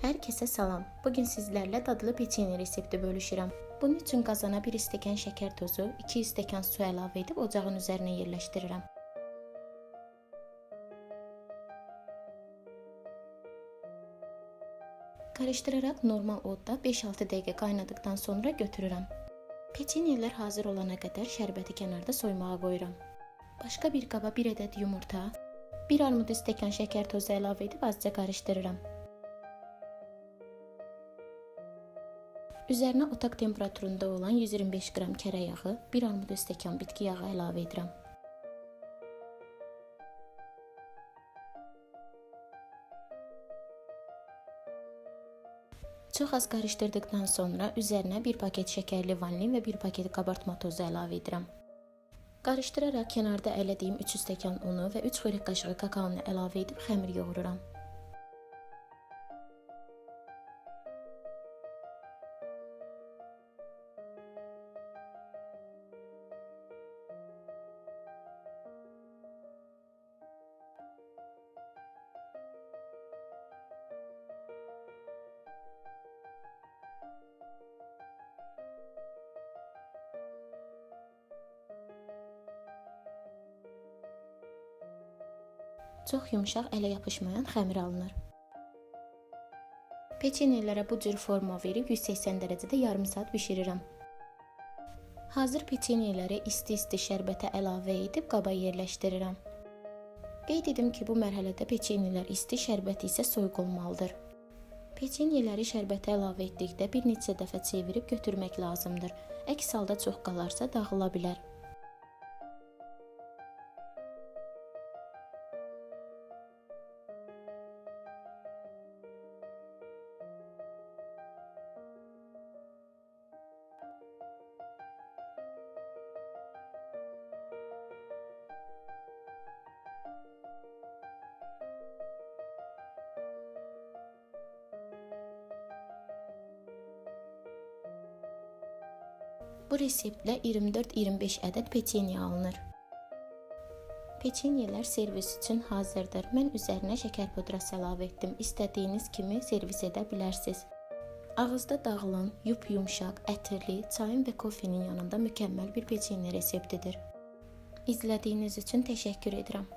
Hər kəsə salam. Bugün sizlərlə dadlı peçenye resepti bölüşürəm. Bunun üçün qazana 1 stəkan şəkər tozu, 2 stəkan su əlavə edib ocağın üzərinə yerləşdirirəm. Qarışdıraraq normal odda 5-6 dəqiqə qaynadıqdan sonra götürürəm. Peçenyelər hazır olana qədər şərbəti kənarda soymağa qoyuram. Başqa bir qaba 1 ədəd yumurta, 1 armud stəkan şəkər tozu əlavə edib azca qarışdırıram. Üzərinə otaq temperaturunda olan 125 qram kərə yağı, 1 armud stəkan bitki yağı əlavə edirəm. Çox az qarışdırdıqdan sonra üzərinə 1 paket şəkərli vanilin və 1 paket qabartma tozu əlavə edirəm. Qarışdıraraq kənarda ələdiyim 3 stəkan unu və 3 xörək qaşığı kakaonu əlavə edib xəmir yoğururam. Çox yumşaq, ələ yapışmayan xəmir alınır. Peçenyelərə bu cür forma verib 180 dərəcədə yarım saat bişirirəm. Hazır peçenyeləri isti-isti şərbətə əlavə edib qaba yerləşdirirəm. Qeyd edim ki, bu mərhələdə peçenyelər isti, şərbət isə soyuq olmalıdır. Peçenyeləri şərbətə əlavə etdikdə bir neçə dəfə çevirib götürmək lazımdır. Əks halda çox qalarsa dağıla bilər. Bu reseptlə 24-25 ədəd peçenye alınır. Peçenyelər servis üçün hazırdır. Mən üzərinə şəkər pudrası əlavə etdim. İstədiyiniz kimi servis edə bilərsiniz. Ağızda dağılan, yumşaq, ətirli, çayın və kofenin yanında mükəmməl bir peçenye reseptidir. İzlədiyiniz üçün təşəkkür edirəm.